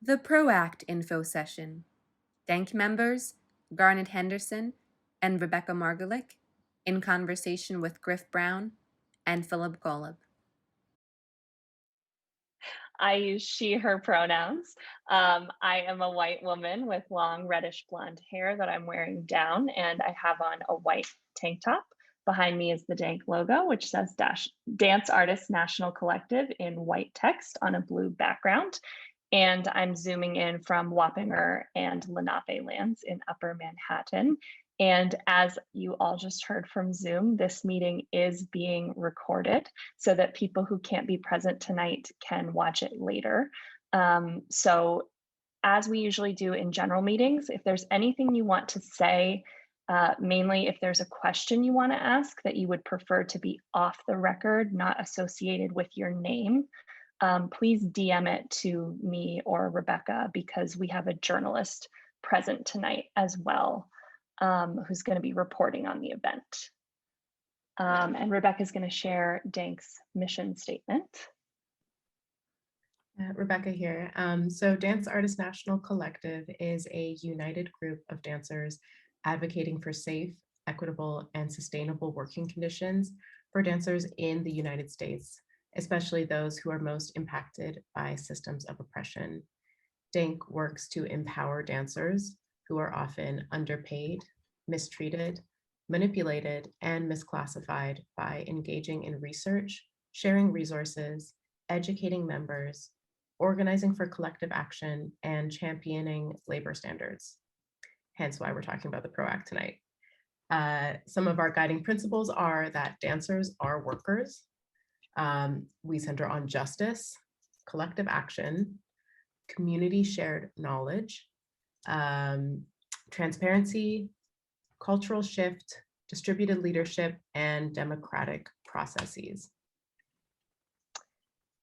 The PROACT info session. DANK members Garnet Henderson and Rebecca Margulick in conversation with Griff Brown and Philip Golub. I use she, her pronouns. I am a white woman with long reddish blonde hair that I'm wearing down, and I have on a white tank top. Behind me is the DANK logo, which says Dance Artists National Collective in white text on a blue background. And I'm zooming in from Wappinger and Lenape lands in Upper Manhattan. And as you all just heard from Zoom, this meeting is being recorded so that people who can't be present tonight can watch it later. So as we usually do in general meetings, if there's anything you want to say, mainly if there's a question you want to ask that you would prefer to be off the record, not associated with your name, please DM it to me or Rebecca because we have a journalist present tonight as well, who's going to be reporting on the event. And Rebecca is going to share DANK's mission statement. Rebecca here. So Dance Artists National Collective is a united group of dancers advocating for safe, equitable, and sustainable working conditions for dancers in the United States, especially those who are most impacted by systems of oppression. DANK works to empower dancers who are often underpaid, mistreated, manipulated, and misclassified by engaging in research, sharing resources, educating members, organizing for collective action, and championing labor standards. Hence why we're talking about the PROACT tonight. Some of our guiding principles are that dancers are workers. We center on justice, collective action, community shared knowledge, transparency, cultural shift, distributed leadership, and democratic processes.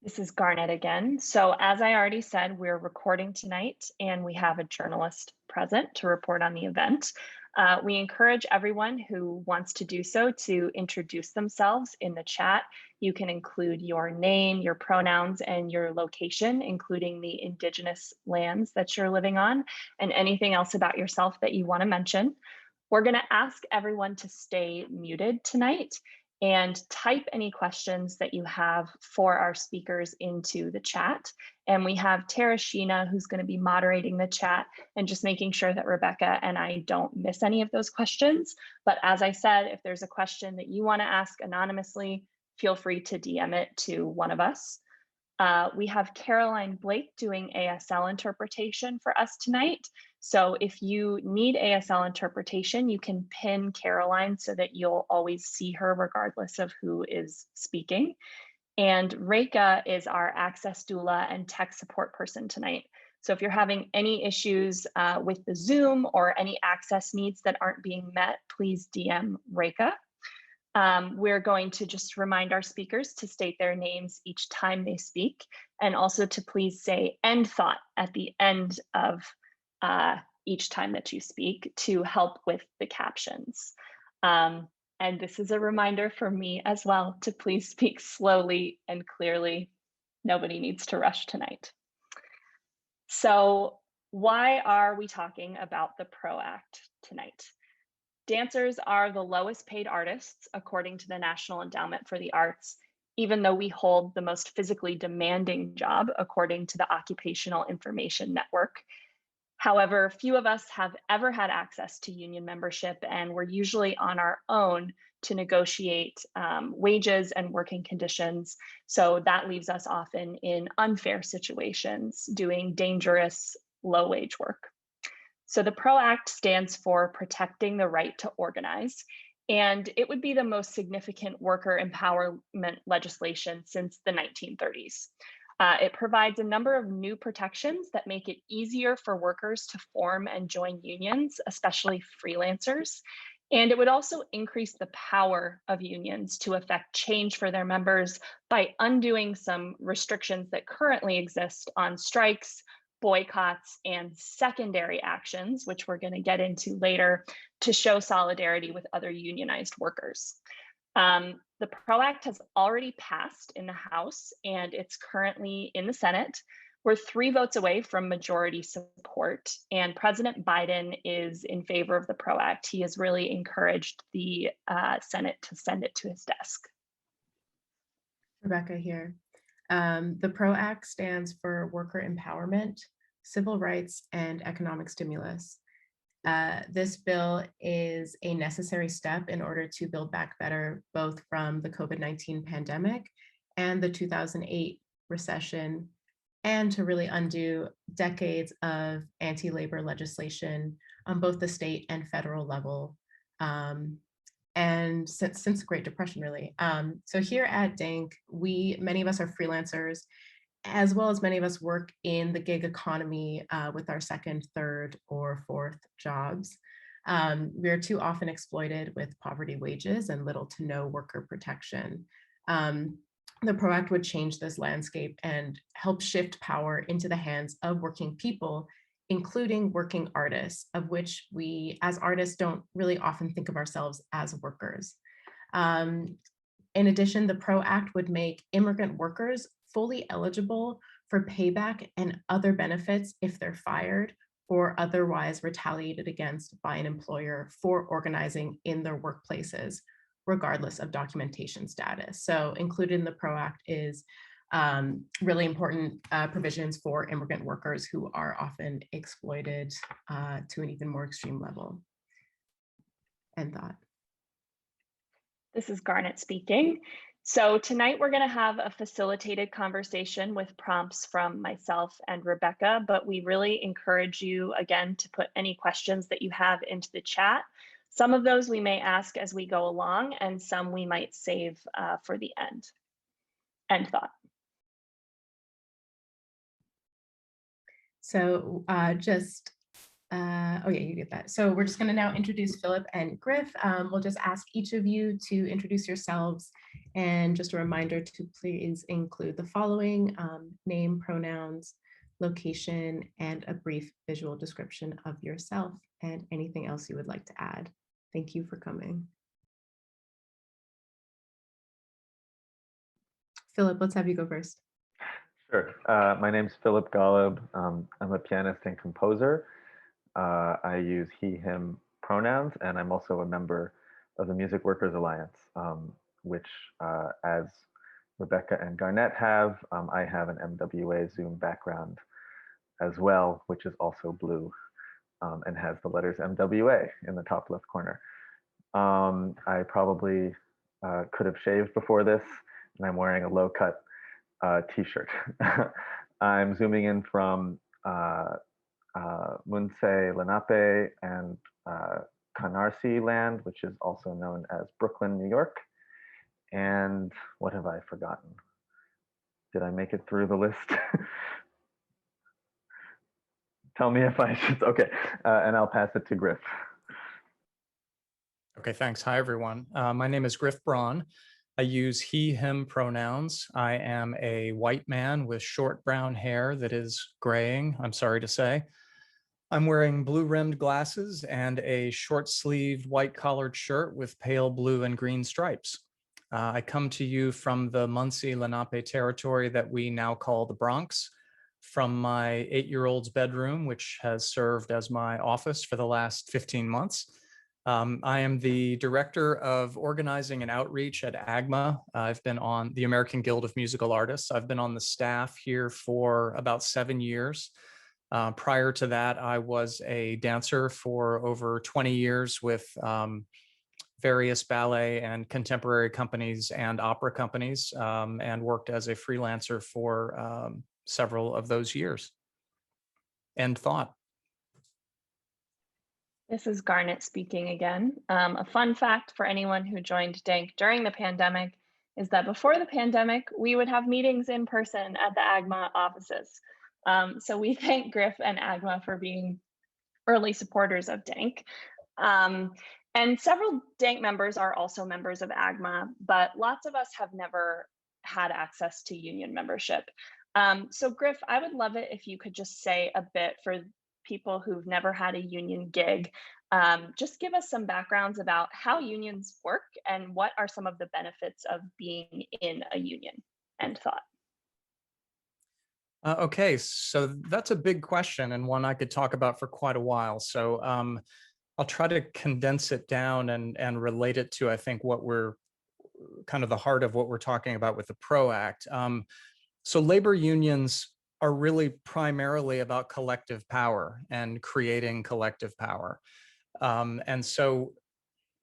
This is Garnet again. So as I already said, we're recording tonight and we have a journalist present to report on the event. We encourage everyone who wants to do so to introduce themselves in the chat. You can include your name, your pronouns, and your location, including the indigenous lands that you're living on, and anything else about yourself that you want to mention. We're going to ask everyone to stay muted tonight and type any questions that you have for our speakers into the chat. And we have Tara Sheena, who's going to be moderating the chat and just making sure that Rebecca and I don't miss any of those questions. But as I said, if there's a question that you want to ask anonymously, feel free to DM it to one of us. We have Caroline Blake doing ASL interpretation for us tonight. So if you need ASL interpretation, you can pin Caroline so that you'll always see her regardless of who is speaking. And Reka is our access doula and tech support person tonight. So if you're having any issues with the Zoom or any access needs that aren't being met, please DM Reka. We're going to just remind our speakers to state their names each time they speak, and also to please say end thought at the end of each time that you speak to help with the captions. And this is a reminder for me as well to please speak slowly and clearly. Nobody needs to rush tonight. So why are we talking about the PROACT tonight? Dancers are the lowest paid artists, according to the National Endowment for the Arts, even though we hold the most physically demanding job, according to the Occupational Information Network. However, few of us have ever had access to union membership, and we're usually on our own to negotiate wages and working conditions. So that leaves us often in unfair situations, doing dangerous, low-wage work. So the PROACT stands for Protecting the Right to Organize, and it would be the most significant worker empowerment legislation since the 1930s. It provides a number of new protections that make it easier for workers to form and join unions, especially freelancers. And it would also increase the power of unions to affect change for their members by undoing some restrictions that currently exist on strikes, boycotts, and secondary actions, which we're going to get into later, to show solidarity with other unionized workers. The PROACT has already passed in the House and it's currently in the Senate. we're 3 votes away from majority support, and President Biden is in favor of the PRO Act. He has really encouraged the Senate to send it to his desk. Rebecca here. The PRO Act stands for Worker Empowerment, Civil Rights, and Economic Stimulus. This bill is a necessary step in order to build back better, both from the COVID-19 pandemic and the 2008 recession, and to really undo decades of anti-labor legislation on both the state and federal level. And since the Great Depression, really. So here at DANK, many of us are freelancers, as well as many of us work in the gig economy with our second, third, or fourth jobs. We are too often exploited with poverty wages and little to no worker protection. The PRO Act would change this landscape and help shift power into the hands of working people, including working artists, of which we as artists don't really often think of ourselves as workers. In addition, the PRO Act would make immigrant workers fully eligible for payback and other benefits if they're fired or otherwise retaliated against by an employer for organizing in their workplaces, regardless of documentation status. So included in the PRO Act is really important provisions for immigrant workers who are often exploited to an even more extreme level. End thought. This is Garnet speaking. So tonight we're going to have a facilitated conversation with prompts from myself and Rebecca, but we really encourage you again to put any questions that you have into the chat. Some of those we may ask as we go along, and some we might save for the end. End thought. So oh yeah, you get that. So we're just going to now introduce Philip and Griff. We'll just ask each of you to introduce yourselves, and just a reminder to please include the following: name, pronouns, location, and a brief visual description of yourself and anything else you would like to add. Thank you for coming. Philip, let's have you go first. Sure. My name's Philip Golub. I'm a pianist and composer. I use he, him pronouns, and I'm also a member of the Music Workers Alliance, which, as Rebecca and Garnet have, I have an MWA Zoom background as well, which is also blue and has the letters MWA in the top left corner. I probably could have shaved before this, and I'm wearing a low-cut t-shirt. I'm zooming in from Munsey Lenape and Canarsie land, which is also known as Brooklyn, New York. And what have I forgotten? Did I make it through the list? Tell me if I should. Okay, and I'll pass it to Griff. Okay, thanks. Hi, everyone. My name is Griff Braun. I use he, him pronouns. I am a white man with short brown hair that is graying, I'm sorry to say. I'm wearing blue-rimmed glasses and a short-sleeved white-collared shirt with pale blue and green stripes. I come to you from the Munsey Lenape territory that we now call the Bronx, from my 8-year-old's bedroom, which has served as my office for the last 15 months. I am the Director of Organizing and Outreach at AGMA. I've been on the American Guild of Musical Artists. I've been on the staff here for about 7 years. Prior to that, I was a dancer for over 20 years with various ballet and contemporary companies and opera companies, and worked as a freelancer for several of those years. End thought. This is Garnet speaking again. A fun fact for anyone who joined DANK during the pandemic is that before the pandemic, we would have meetings in person at the AGMA offices. So we thank Griff and AGMA for being early supporters of DANK. And several DANK members are also members of AGMA, but lots of us have never had access to union membership. So Griff, I would love it if you could just say a bit for people who've never had a union gig. Just give us some backgrounds about how unions work and what are some of the benefits of being in a union. End thought. Okay, so that's a big question and one I could talk about for quite a while. So I'll try to condense it down and relate it to, I think, what we're kind of the heart of what we're talking about with the PRO Act. So labor unions are really primarily about collective power and creating collective power. And so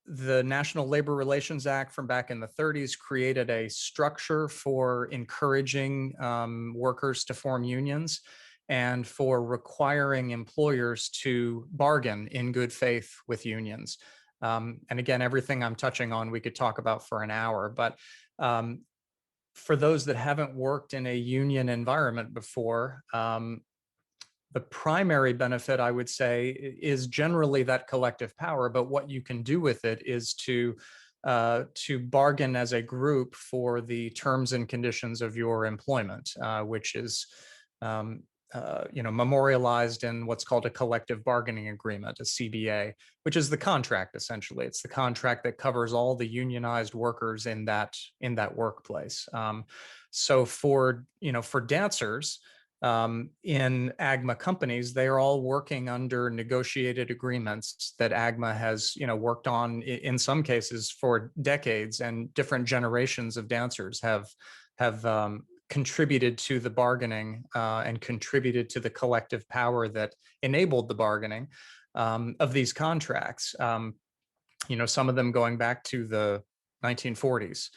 the National Labor Relations Act from back in the 30s created a structure for encouraging workers to form unions and for requiring employers to bargain in good faith with unions. And again, everything I'm touching on, we could talk about for an hour, but for those that haven't worked in a union environment before, the primary benefit, I would say, is generally that collective power. But what you can do with it is to bargain as a group for the terms and conditions of your employment, which is memorialized in what's called a collective bargaining agreement, a CBA, which is the contract. Essentially, it's the contract that covers all the unionized workers in that workplace. So for dancers, in AGMA companies, they are all working under negotiated agreements that AGMA has, worked on in some cases for decades, and different generations of dancers have contributed to the bargaining and contributed to the collective power that enabled the bargaining of these contracts. Some of them going back to the 1940s.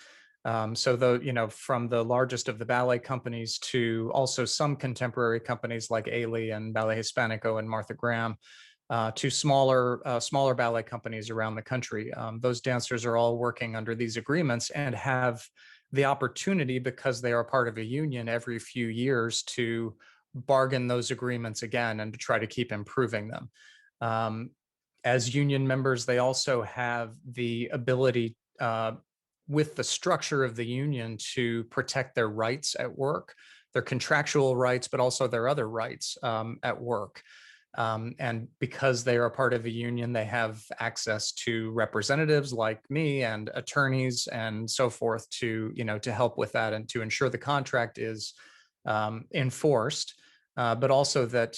From the largest of the ballet companies to also some contemporary companies like Ailey and Ballet Hispanico and Martha Graham, to smaller ballet companies around the country. Those dancers are all working under these agreements and have the opportunity, because they are part of a union, every few years to bargain those agreements again and to try to keep improving them. As union members, they also have the ability, with the structure of the union, to protect their rights at work, their contractual rights, but also their other rights at work. And because they are a part of a union, they have access to representatives like me and attorneys and so forth to help with that and to ensure the contract is enforced, but also that,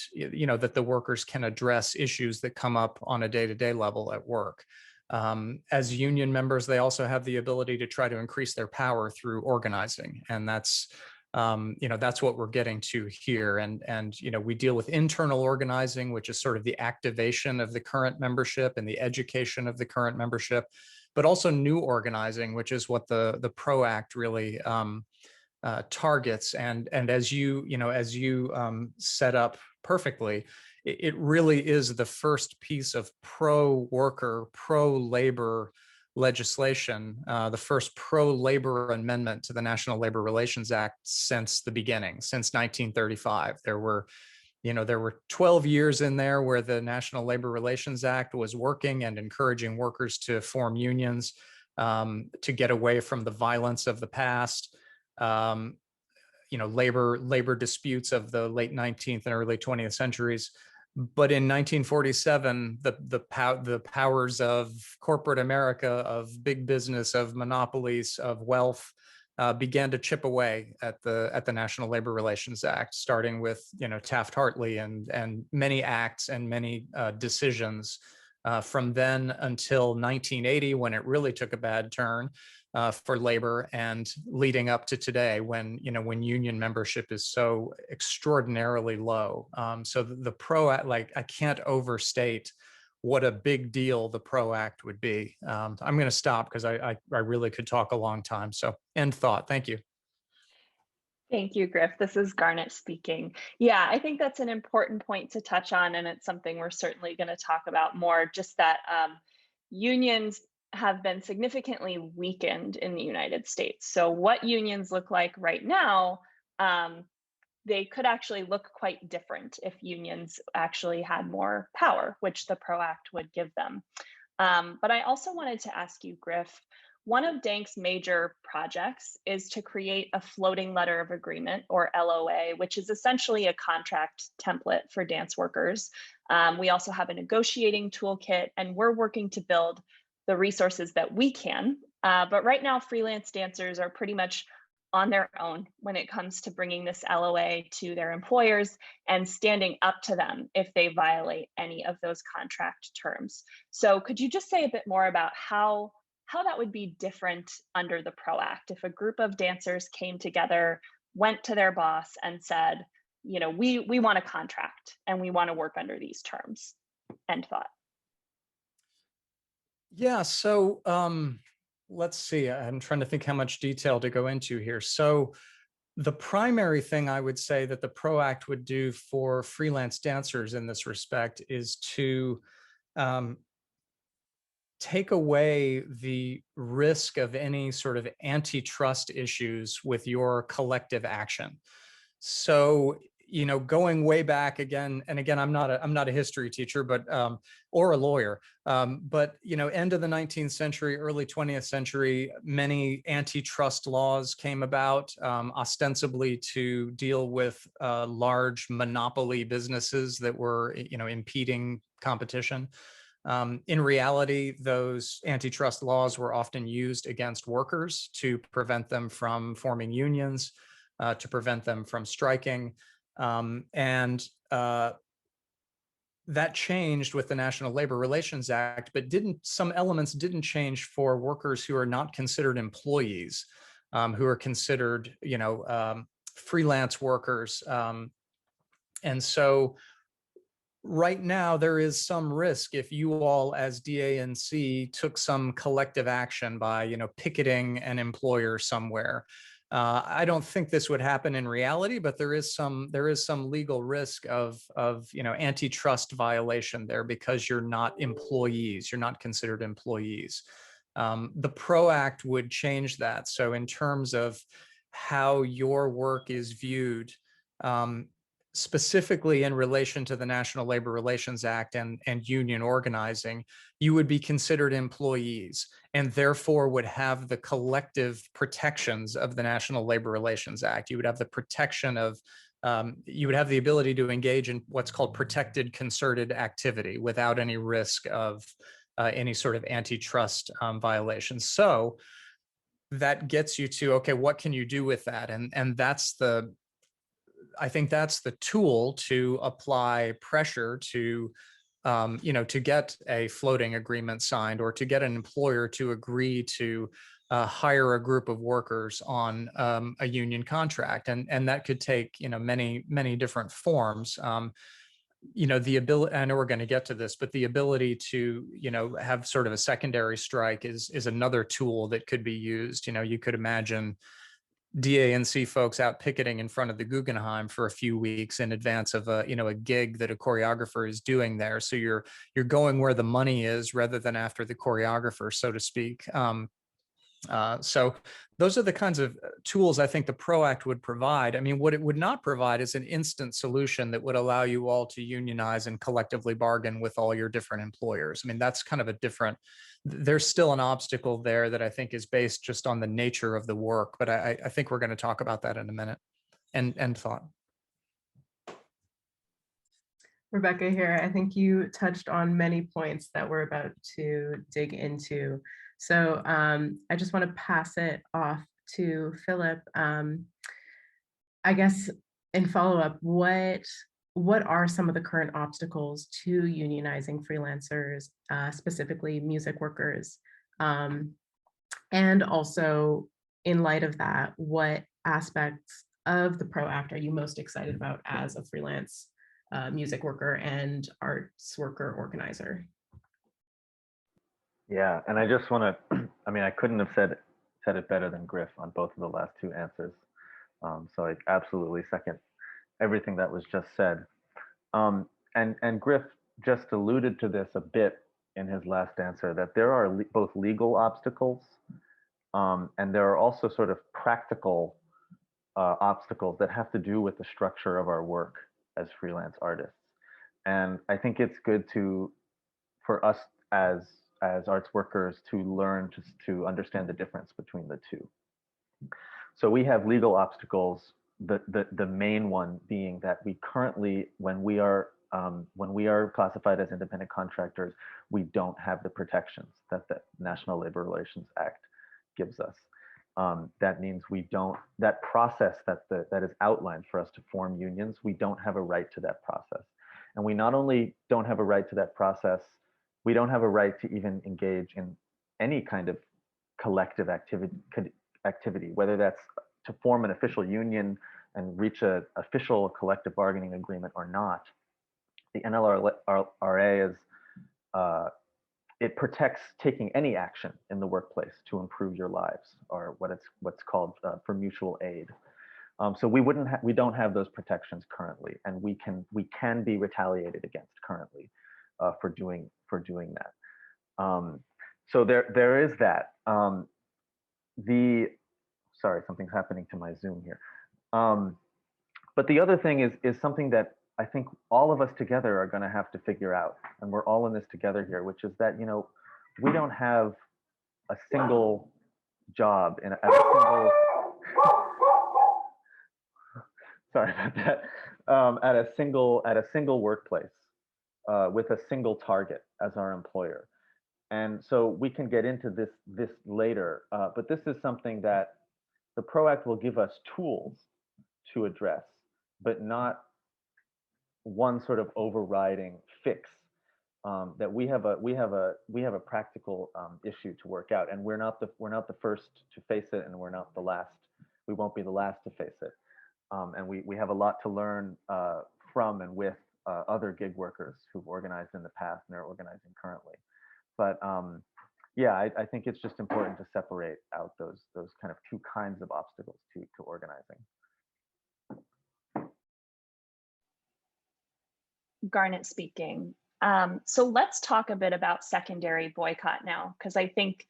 that the workers can address issues that come up on a day-to-day level at work. As union members, they also have the ability to try to increase their power through organizing. And that's what we're getting to here. And we deal with internal organizing, which is sort of the activation of the current membership and the education of the current membership, but also new organizing, which is what the PRO Act really targets. And as you set up perfectly, it really is the first piece of pro-worker, pro-labor legislation, the first pro-labor amendment to the National Labor Relations Act since the beginning, since 1935. There were 12 years in there where the National Labor Relations Act was working and encouraging workers to form unions, to get away from the violence of the past. Labor disputes of the late 19th and early 20th centuries. But in 1947, the powers of corporate America, of big business, of monopolies, of wealth, began to chip away at the National Labor Relations Act, starting with Taft-Hartley and many acts and many decisions from then until 1980, when it really took a bad turn for labor, and leading up to today, when union membership is so extraordinarily low. So the PRO Act, I can't overstate what a big deal the PRO Act would be. I'm going to stop because I really could talk a long time. So end thought. Thank you. Thank you, Griff. This is Garnet speaking. Yeah, I think that's an important point to touch on, and it's something we're certainly going to talk about more, just that unions have been significantly weakened in the United States. So what unions look like right now, they could actually look quite different if unions actually had more power, which the PRO Act would give them. But I also wanted to ask you, Griff, one of DANC's major projects is to create a floating letter of agreement, or LOA, which is essentially a contract template for dance workers. We also have a negotiating toolkit, and we're working to build the resources that we can. But right now, freelance dancers are pretty much on their own when it comes to bringing this LOA to their employers and standing up to them if they violate any of those contract terms. So could you just say a bit more about how that would be different under the PRO Act if a group of dancers came together, went to their boss and said, you know, we want a contract and we want to work under these terms? End thought. Yeah, so let's see. I'm trying to think how much detail to go into here. So the primary thing I would say that the PRO Act would do for freelance dancers in this respect is to take away the risk of any sort of antitrust issues with your collective action. So, you know, going way back again, and again, I'm not a history teacher, but or a lawyer, but you know, end of the 19th century, early 20th century, many antitrust laws came about, ostensibly to deal with large monopoly businesses that were, you know, impeding competition. In reality, those antitrust laws were often used against workers to prevent them from forming unions, to prevent them from striking. And that changed with the National Labor Relations Act, but some elements didn't change for workers who are not considered employees, who are considered, you know, freelance workers. And so right now, there is some risk if you all as DANC took some collective action by, you know, picketing an employer somewhere. I don't think this would happen in reality, but there is some legal risk of you know, antitrust violation there because you're not employees, you're not considered employees. The PRO Act would change that. So in terms of how your work is viewed, specifically in relation to the National Labor Relations Act and union organizing, you would be considered employees and therefore would have the collective protections of the National Labor Relations Act. You would have the protection of, you would have the ability to engage in what's called protected concerted activity without any risk of any sort of antitrust violations. So that gets you to, okay, what can you do with that? And that's I think that's the tool to apply pressure to, you know, to get a floating agreement signed or to get an employer to agree to hire a group of workers on a union contract. And that could take, you know, many different forms. You know, the ability, I know we're going to get to this, but the ability to, you know, have sort of a secondary strike is another tool that could be used. You know, you could imagine DANC folks out picketing in front of the Guggenheim for a few weeks in advance of a, you know, a gig that a choreographer is doing there. So you're going where the money is rather than after the choreographer, so to speak. So those are the kinds of tools I think the PRO Act would provide. I mean, what it would not provide is an instant solution that would allow you all to unionize and collectively bargain with all your different employers. I mean, that's kind of a different, there's still an obstacle there that I think is based just on the nature of the work, but I think we're going to talk about that in a minute. End thought. Rebecca here, I think you touched on many points that we're about to dig into. So I just want to pass it off to Philip. I guess in follow-up, what are some of the current obstacles to unionizing freelancers, specifically music workers? And also, in light of that, what aspects of the PRO Act are you most excited about as a freelance music worker and arts worker organizer? Yeah, and I just want to, I mean, I couldn't have said it better than Griff on both of the last two answers. So I absolutely second everything that was just said. And Griff just alluded to this a bit in his last answer, that there are both legal obstacles and there are also sort of practical obstacles that have to do with the structure of our work as freelance artists. And I think it's good for us as arts workers to learn to understand the difference between the two. So we have legal obstacles, the main one being that we currently, when we are classified as independent contractors, we don't have the protections that the National Labor Relations Act gives us. that means that process that is outlined for us to form unions, we don't have a right to that process. And we not only don't have a right to that process, we don't have a right to even engage in any kind of collective activity, whether that's to form an official union and reach an official collective bargaining agreement or not. The NLRA is it protects taking any action in the workplace to improve your lives, or what's called for mutual aid. So we don't have those protections currently, and we can be retaliated against currently for doing that. So there is that. Sorry, something's happening to my Zoom here. But the other thing is something that I think all of us together are going to have to figure out, and we're all in this together here, which is that, you know, we don't have a single job at a single sorry about that, at a single workplace with a single target as our employer. And so we can get into this later, but this is something that the PRO Act will give us tools to address, but not one sort of overriding fix. That we have a practical issue to work out, and we're not the first to face it, and we're not the last. We won't be the last to face it. And we have a lot to learn from and with other gig workers who've organized in the past and are organizing currently. But yeah, I think it's just important to separate out those kind of two kinds of obstacles to organizing. Garnet speaking. So let's talk a bit about secondary boycott now, because I think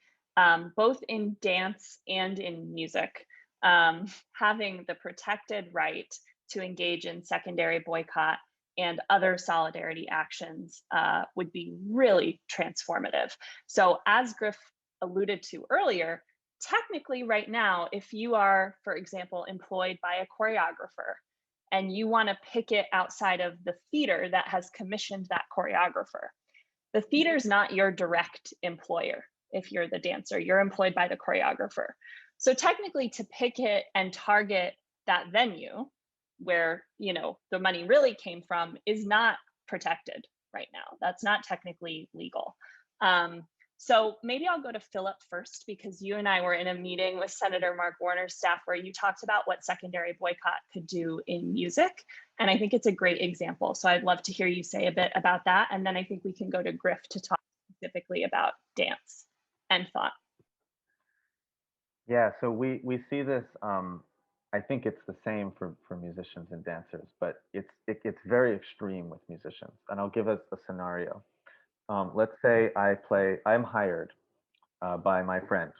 both in dance and in music, having the protected right to engage in secondary boycott and other solidarity actions would be really transformative. So as Griff alluded to earlier, technically right now, if you are, for example, employed by a choreographer and you want to picket outside of the theater that has commissioned that choreographer, the theater is not your direct employer. If you're the dancer, you're employed by the choreographer. So technically, to picket and target that venue where, you know, the money really came from is not protected right now. That's not technically legal. So maybe I'll go to Philip first, because you and I were in a meeting with Senator Mark Warner's staff where you talked about what secondary boycott could do in music. And I think it's a great example. So I'd love to hear you say a bit about that. And then I think we can go to Griff to talk specifically about dance and thought. Yeah, so we see this. I think it's the same for musicians and dancers, but it gets very extreme with musicians. And I'll give us a scenario. Let's say I'm hired by my friend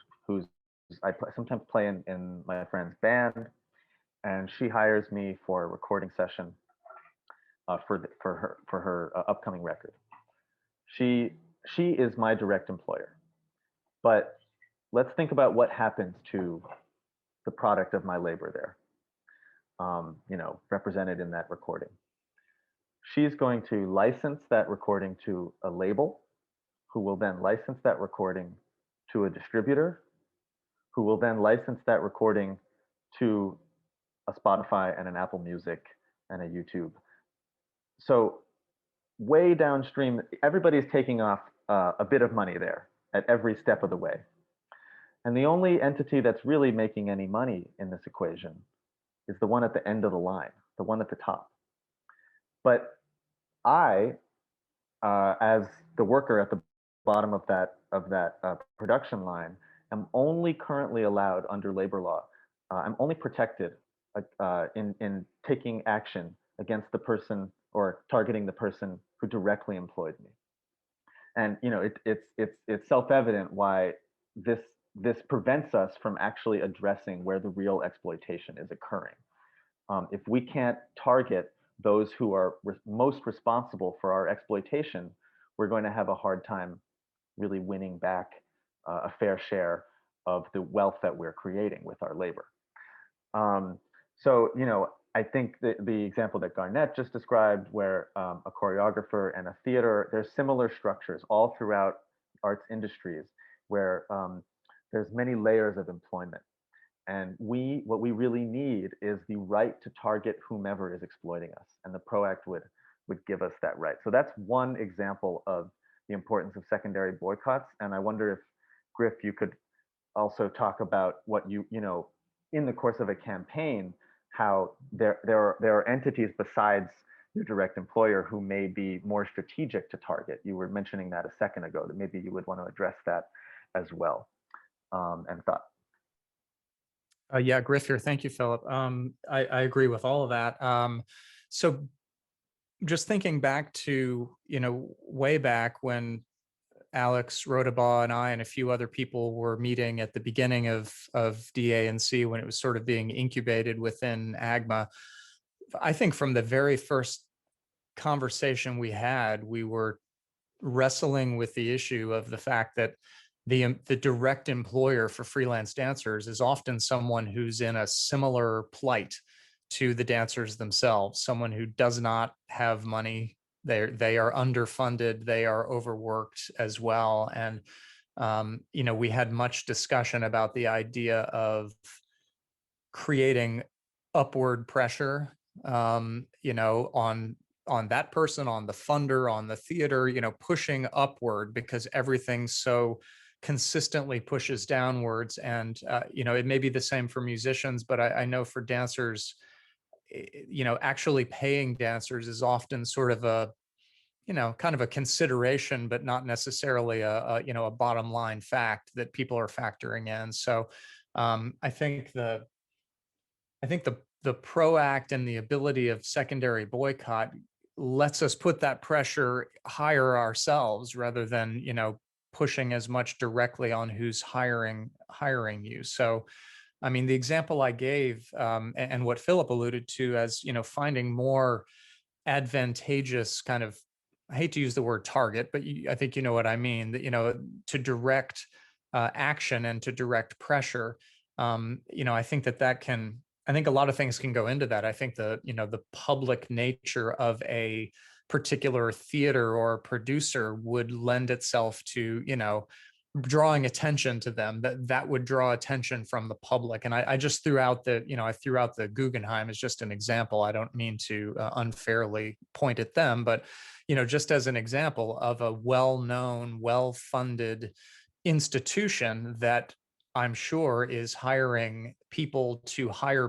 I sometimes play in my friend's band, and she hires me for a recording session for her upcoming record. She is my direct employer, but let's think about what happens to the product of my labor there, you know, represented in that recording. She's going to license that recording to a label, who will then license that recording to a distributor, who will then license that recording to a Spotify and an Apple Music and a YouTube. So way downstream, everybody's taking off a bit of money there at every step of the way. And the only entity that's really making any money in this equation is the one at the end of the line, the one at the top. But I, as the worker at the bottom of that production line, am only currently allowed under labor law. I'm only protected in taking action against the person or targeting the person who directly employed me. And you know, it's self-evident why this prevents us from actually addressing where the real exploitation is occurring. If we can't target those who are most responsible for our exploitation, we're going to have a hard time really winning back a fair share of the wealth that we're creating with our labor. So, you know, I think the example that Garnet just described, where a choreographer and a theater, there's similar structures all throughout arts industries where there's many layers of employment. And what we really need is the right to target whomever is exploiting us. And the PRO Act would give us that right. So that's one example of the importance of secondary boycotts. And I wonder if, Griff, you could also talk about what you know, in the course of a campaign, how there are entities besides your direct employer who may be more strategic to target. You were mentioning that a second ago, that maybe you would want to address that as well. And thought. Yeah, Griff here. Thank you, Philip. I agree with all of that. So just thinking back to, way back when Alex Rodabaugh and I and a few other people were meeting at the beginning of DANC when it was sort of being incubated within AGMA. I think from the very first conversation we had, we were wrestling with the issue of the fact that the direct employer for freelance dancers is often someone who's in a similar plight to the dancers themselves, someone who does not have money. They are underfunded, they are overworked as well. And we had much discussion about the idea of creating upward pressure, on that person, on the funder, on the theater, pushing upward, because everything so consistently pushes downwards. And it may be the same for musicians, but I know for dancers, actually paying dancers is often sort of a kind of a consideration, but not necessarily a bottom line fact that people are factoring in. So I think the PRO Act and the ability of secondary boycott lets us put that pressure higher ourselves, rather than pushing as much directly on who's hiring you. So I mean, the example I gave, and what Philip alluded to as finding more advantageous kind of, I hate to use the word target, but I think you know what I mean, that to direct action and to direct pressure. I think I think a lot of things can go into that. I think the public nature of a particular theater or producer would lend itself to drawing attention to them, that would draw attention from the public. And I just threw out the Guggenheim as just an example. I don't mean to unfairly point at them, but just as an example of a well-known, well-funded institution that I'm sure is hiring people to hire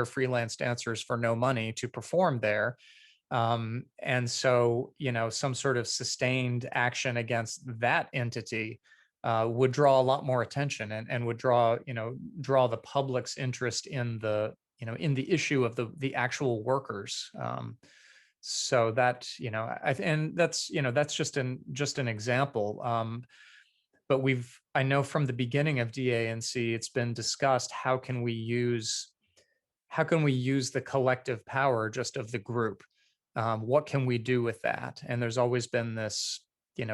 freelance dancers for no money to perform there. And so, some sort of sustained action against that entity would draw a lot more attention, and would draw the public's interest in the issue of the actual workers. So that, and that's just an example. But I know from the beginning of DANC, it's been discussed, how can we use the collective power just of the group? What can we do with that? And there's always been this,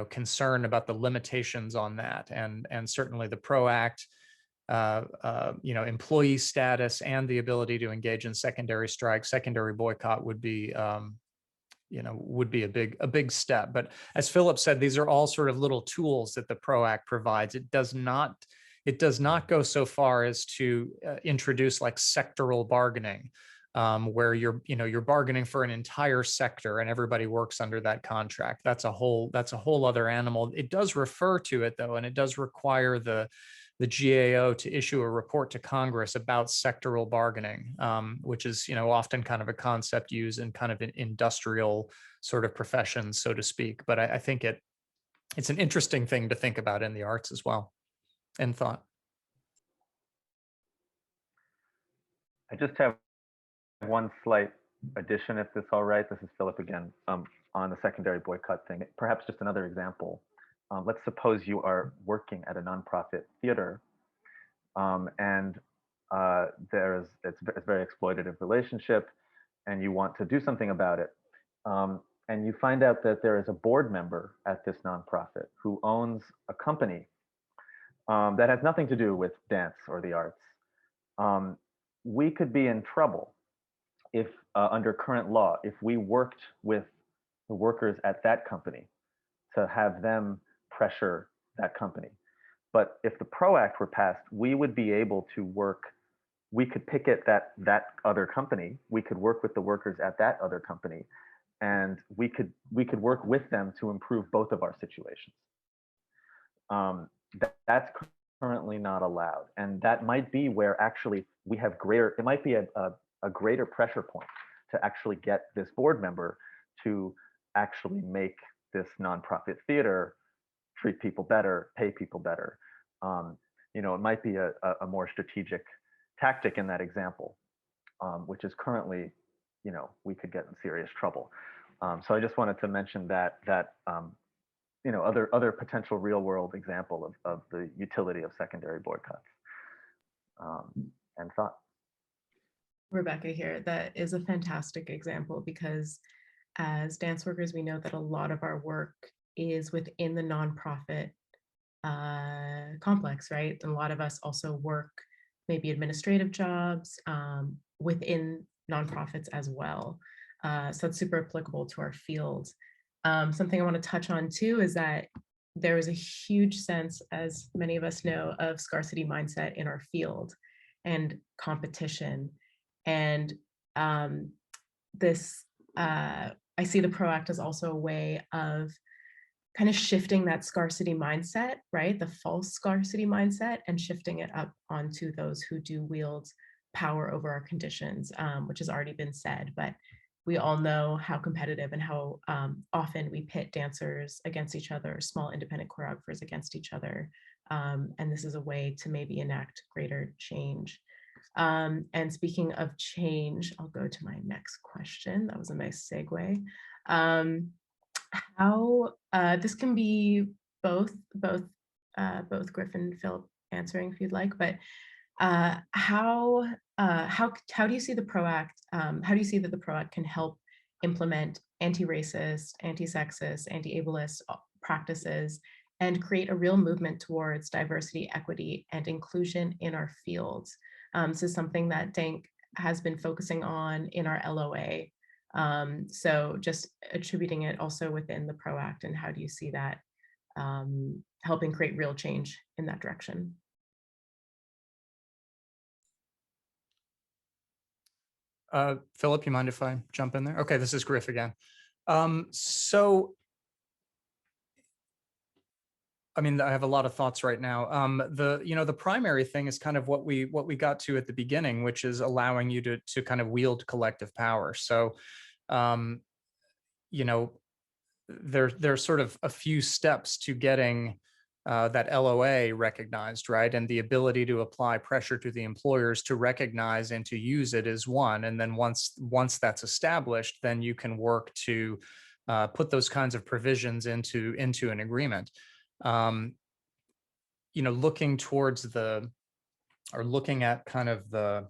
concern about the limitations on that. And certainly the PRO Act, employee status, and the ability to engage in secondary strike, secondary boycott would be a big step. But as Philip said, these are all sort of little tools that the PRO Act provides. It does not go so far as to introduce like sectoral bargaining, where you're bargaining for an entire sector and everybody works under that contract. That's a whole other animal. It does refer to it though, and it does require the GAO to issue a report to Congress about sectoral bargaining, which is often kind of a concept used in kind of an industrial sort of professions, so to speak. But I think it's an interesting thing to think about in the arts as well. And thought. I just have one slight addition, if that's all right. This is Philip again, on the secondary boycott thing. Perhaps just another example. Let's suppose you are working at a nonprofit theater, and it's a very exploitative relationship, and you want to do something about it. And you find out that there is a board member at this nonprofit who owns a company that has nothing to do with dance or the arts. We could be in trouble if, under current law, if we worked with the workers at that company to have them pressure that company. But if the PRO Act were passed, we would be able to work, we could picket that other company, we could work with the workers at that other company, and we could work with them to improve both of our situations. That's currently not allowed, and that might be where actually we have greater, it might be a greater pressure point to actually get this board member to actually make this nonprofit theater treat people better, pay people better. You know, it might be a more strategic tactic in that example, which is currently, you know, we could get in serious trouble. So I just wanted to mention that you know, other potential real world example of the utility of secondary boycotts. And thought. Rebecca here, that is a fantastic example because as dance workers, we know that a lot of our work is within the nonprofit complex, right? And a lot of us also work maybe administrative jobs within nonprofits as well. So it's super applicable to our field. Something I want to touch on too is that there is a huge sense, as many of us know, of scarcity mindset in our field and competition. And this, I see the PRO Act as also a way of kind of shifting that scarcity mindset, right? The false scarcity mindset, and shifting it up onto those who do wield power over our conditions, which has already been said, but we all know how competitive and how often we pit dancers against each other, small independent choreographers against each other. And this is a way to maybe enact greater change. And speaking of change, I'll go to my next question. That was a nice segue. How this can be both Griff and Philip answering if you'd like, but how do you see the PRO Act? How do you see that the PRO Act can help implement anti-racist, anti-sexist, anti-ableist practices and create a real movement towards diversity, equity, and inclusion in our fields? This is something that DANC has been focusing on in our LOA. So just attributing it also within the PRO Act, and how do you see that helping create real change in that direction? Philip, you mind if I jump in there? Okay, this is Griff again. So, I mean, I have a lot of thoughts right now. The primary thing is kind of what we got to at the beginning, which is allowing you to kind of wield collective power. So, you know, there's sort of a few steps to getting that LOA recognized, right? And the ability to apply pressure to the employers to recognize and to use it is one. And then once that's established, then you can work to put those kinds of provisions into an agreement. You know, looking at kind of the,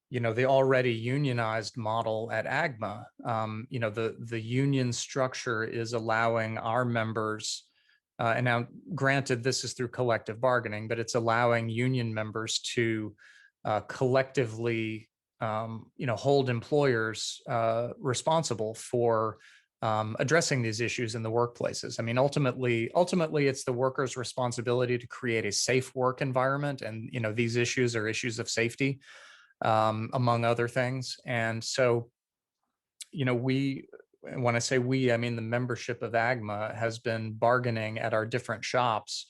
you know, the already unionized model at AGMA, you know, the union structure is allowing our members, and now granted, this is through collective bargaining, but it's allowing union members to collectively, you know, hold employers responsible for addressing these issues in the workplaces. I mean, ultimately, it's the workers' responsibility to create a safe work environment, and you know, these issues are issues of safety, among other things. And so, you know, when I say we, I mean the membership of AGMA has been bargaining at our different shops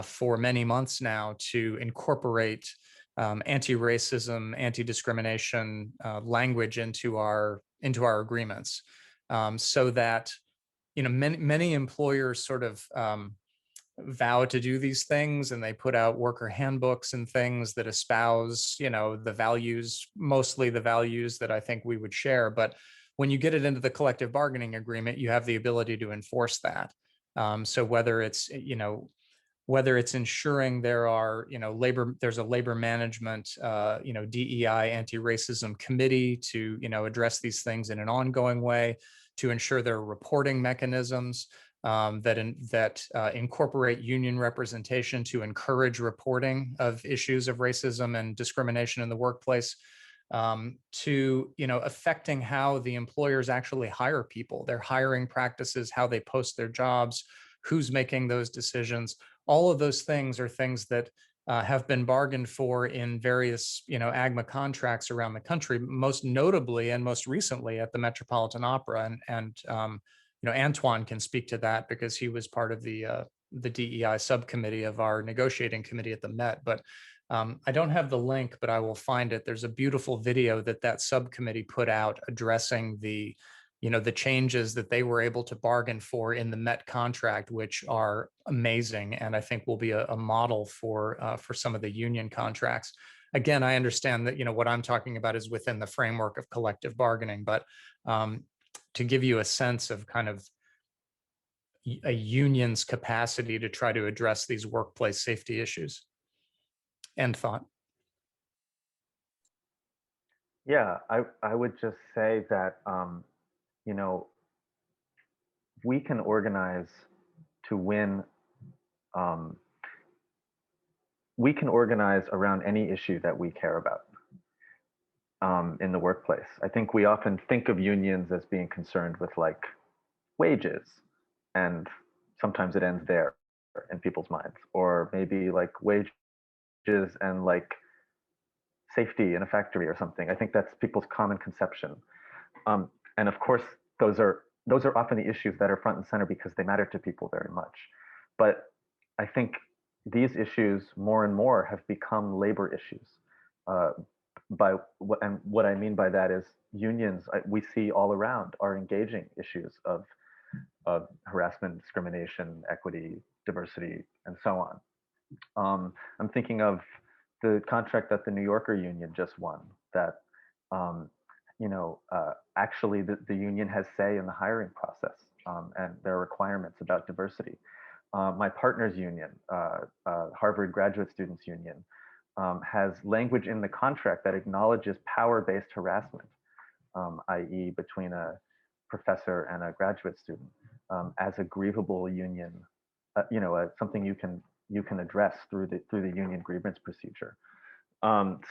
for many months now to incorporate anti-racism, anti-discrimination language into our agreements, so that, you know, many employers sort of vow to do these things, and they put out worker handbooks and things that espouse, you know, the values, mostly the values that I think we would share. But when you get it into the collective bargaining agreement, you have the ability to enforce that. So whether it's, you know, whether it's ensuring there are, you know, there's a labor management, you know, DEI anti-racism committee to, you know, address these things in an ongoing way, to ensure there are reporting mechanisms that incorporate union representation to encourage reporting of issues of racism and discrimination in the workplace, to, you know, affecting how the employers actually hire people, their hiring practices, how they post their jobs, who's making those decisions. All of those things are things that have been bargained for in various, AGMA contracts around the country, most notably and most recently at the Metropolitan Opera. And Antoine can speak to that because he was part of the DEI subcommittee of our negotiating committee at the Met. But I don't have the link, but I will find it. There's a beautiful video that subcommittee put out addressing the changes that they were able to bargain for in the Met contract, which are amazing, and I think will be a model for some of the union contracts. Again, I understand that what I'm talking about is within the framework of collective bargaining, but to give you a sense of kind of a union's capacity to try to address these workplace safety issues. End thought. Yeah, I would just say that we can organize to win. We can organize around any issue that we care about in the workplace. I think we often think of unions as being concerned with like wages, and sometimes it ends there in people's minds, or maybe like wages and like safety in a factory or something. I think that's people's common conception. And of course, those are often the issues that are front and center because they matter to people very much. But I think these issues more and more have become labor issues. What I mean by that is unions we see all around are engaging issues of harassment, discrimination, equity, diversity, and so on. I'm thinking of the contract that the New Yorker union just won. That actually the union has say in the hiring process, and there are requirements about diversity. My partner's union, Harvard Graduate Students Union, has language in the contract that acknowledges power-based harassment, i.e. between a professor and a graduate student, as a grievable union, something you can address through the union grievance procedure.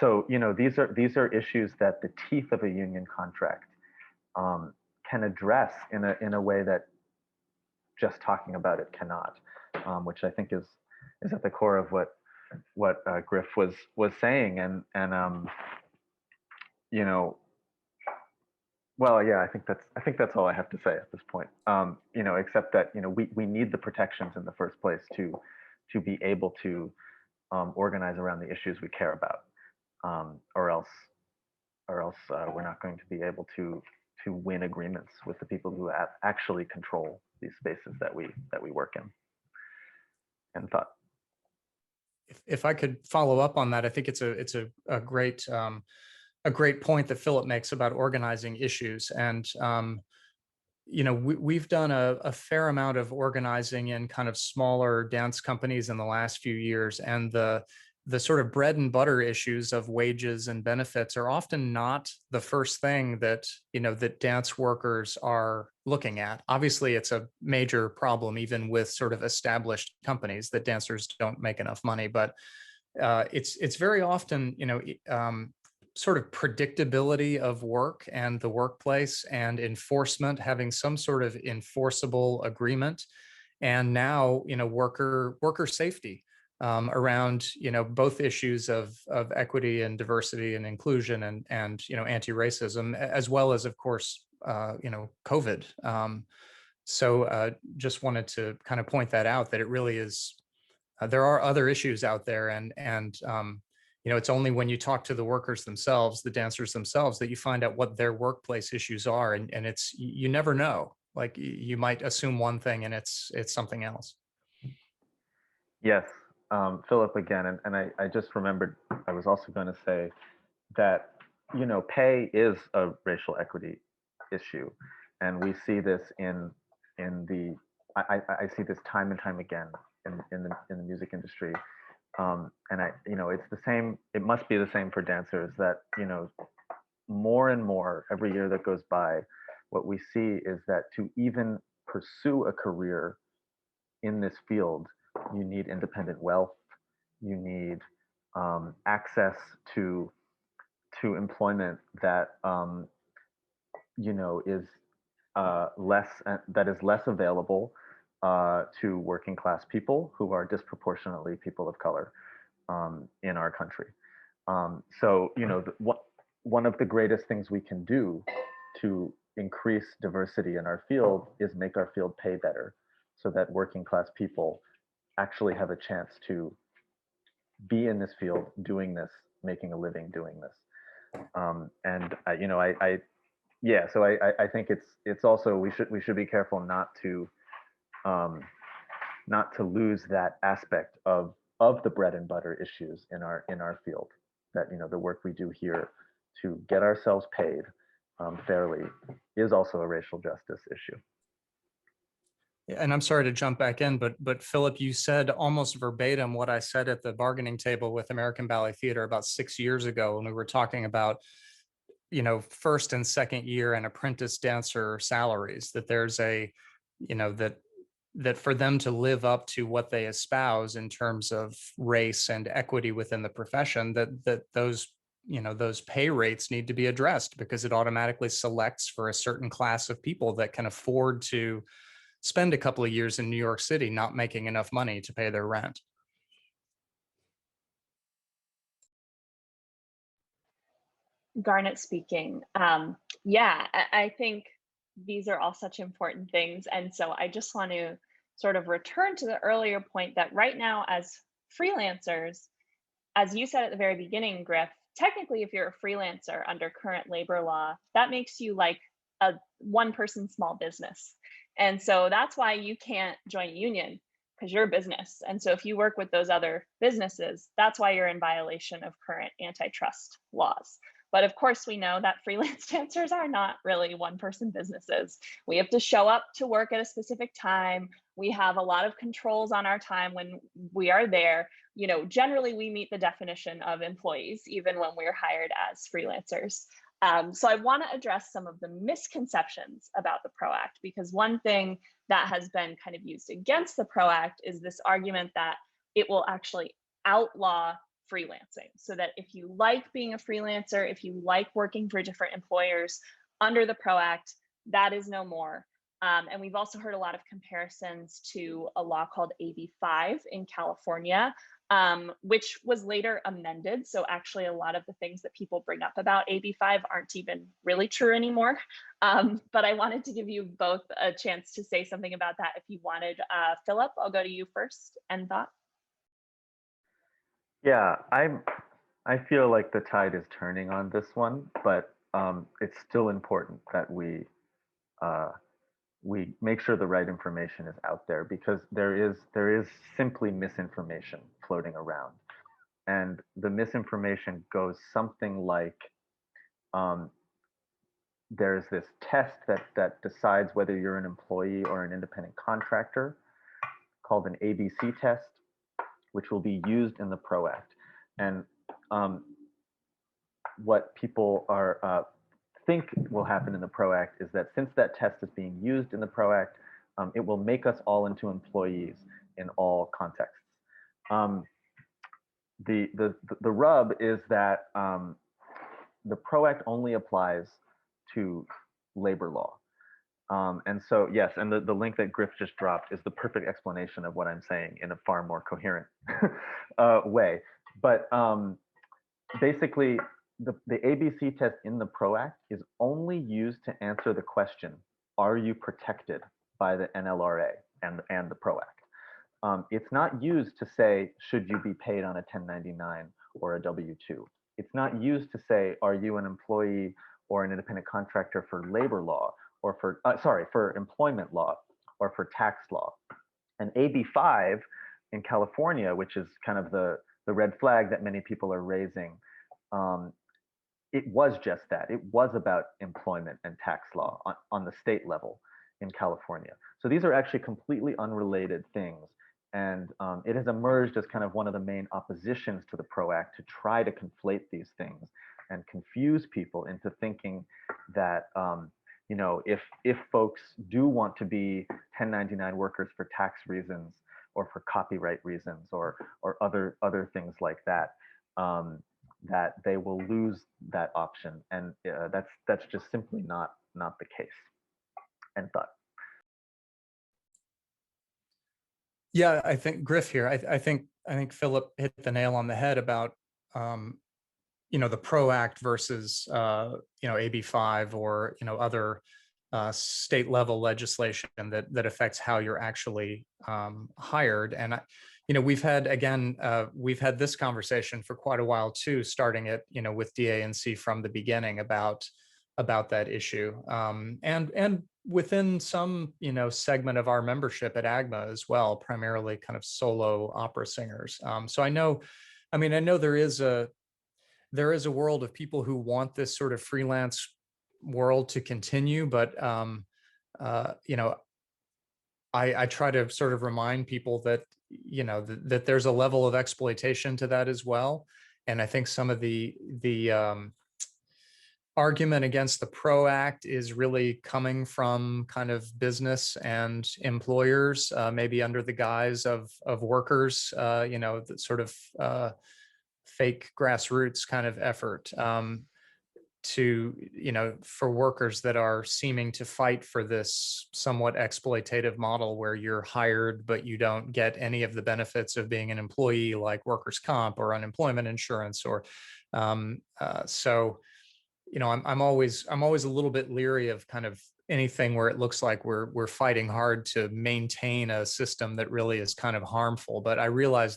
So these are issues that the teeth of a union contract can address in a way that just talking about it cannot, which I think is at the core of what Griff was saying, and well, yeah, I think that's all I have to say at this point. Except that we need the protections in the first place to be able to organize around the issues we care about, or else we're not going to be able to win agreements with the people who actually control these spaces that we work in. And thought. If I could follow up on that, I think it's a great point that Philip makes about organizing issues. And we've done a fair amount of organizing in kind of smaller dance companies in the last few years, and the sort of bread and butter issues of wages and benefits are often not the first thing that dance workers are looking at. Obviously, it's a major problem even with sort of established companies that dancers don't make enough money, but it's very often sort of predictability of work and the workplace, and enforcement, having some sort of enforceable agreement, and now worker safety around both issues of equity and diversity and inclusion and anti-racism, as well as, of course, COVID. So just wanted to kind of point that out, that it really is there are other issues out there, and it's only when you talk to the workers themselves, the dancers themselves, that you find out what their workplace issues are, and it's you never know. Like you might assume one thing and it's something else. Yes, Philip again, and I just remembered I was also going to say that pay is a racial equity issue, and we see this in the I see this time and time again in the music industry, and it's the same. It must be the same for dancers, that more and more every year that goes by, what we see is that to even pursue a career in this field, you need independent wealth, you need access to employment that is less available, to working class people who are disproportionately people of color in our country. So, you know, one of the greatest things we can do to increase diversity in our field is make our field pay better so that working class people actually have a chance to be in this field, doing this, making a living doing this. And you know, yeah, so I think it's also we should be careful not to lose that aspect of the bread and butter issues in our field. That, you know, the work we do here to get ourselves paid fairly is also a racial justice issue. And I'm sorry to jump back in, but Philip, you said almost verbatim what I said at the bargaining table with American Ballet Theater about 6 years ago when we were talking about, you know, first and second year and apprentice dancer salaries, that there's a, you know, that for them to live up to what they espouse in terms of race and equity within the profession, that those, you know, those pay rates need to be addressed, because it automatically selects for a certain class of people that can afford to spend a couple of years in New York City not making enough money to pay their rent. Garnet speaking. Yeah, I think these are all such important things. And so I just want to sort of return to the earlier point that right now, as freelancers, as you said at the very beginning, Griff, technically, if you're a freelancer under current labor law, that makes you like a one-person small business. And so that's why you can't join a union, because you're a business. And so if you work with those other businesses, that's why you're in violation of current antitrust laws. But of course, we know that freelance dancers are not really one-person businesses. We have to show up to work at a specific time. We have a lot of controls on our time when we are there. You know, generally we meet the definition of employees, even when we're hired as freelancers. So I want to address some of the misconceptions about the PRO Act, because one thing that has been kind of used against the PRO Act is this argument that it will actually outlaw freelancing, so that if you like being a freelancer, if you like working for different employers under the PRO Act, that is no more. And we've also heard a lot of comparisons to a law called AB5 in California, which was later amended. So actually a lot of the things that people bring up about AB5 aren't even really true anymore. But I wanted to give you both a chance to say something about that if you wanted. Philip, I'll go to you first. End thought? Yeah, I feel like the tide is turning on this one, but it's still important that we make sure the right information is out there, because there is simply misinformation floating around, and the misinformation goes something like there's this test that decides whether you're an employee or an independent contractor called an ABC test, which will be used in the PRO Act. And what people are think will happen in the PRO Act is that since that test is being used in the PRO Act, it will make us all into employees in all contexts. The rub is that the PRO Act only applies to labor law. And so, yes, and the link that Griff just dropped is the perfect explanation of what I'm saying in a far more coherent way. But basically, the ABC test in the PRO Act is only used to answer the question, are you protected by the NLRA and the PRO Act? It's not used to say, should you be paid on a 1099 or a W-2? It's not used to say, are you an employee or an independent contractor for labor law, or for employment law, or for tax law. And AB5 in California, which is kind of the red flag that many people are raising, it was just that. It was about employment and tax law on the state level in California. So these are actually completely unrelated things. And it has emerged as kind of one of the main oppositions to the PRO Act to try to conflate these things and confuse people into thinking that you know, if folks do want to be 1099 workers for tax reasons or for copyright reasons or other things like that, that they will lose that option, and that's just simply not the case. End thought. Yeah, I think Griff here. I think Philip hit the nail on the head about the PRO Act versus AB5 or other state level legislation that affects how you're actually hired. And we've had this conversation for quite a while too, starting it with DANC from the beginning about that issue, and within some segment of our membership at AGMA as well, primarily kind of solo opera singers. So I know there is a world of people who want this sort of freelance world to continue, but I try to sort of remind people that that there's a level of exploitation to that as well. And I think some of the argument against the PRO Act is really coming from kind of business and employers, maybe under the guise of workers, the sort of fake grassroots kind of effort, to for workers that are seeming to fight for this somewhat exploitative model where you're hired but you don't get any of the benefits of being an employee, like workers' comp or unemployment insurance. Or so I'm always a little bit leery of kind of anything where it looks like we're fighting hard to maintain a system that really is kind of harmful. But I realize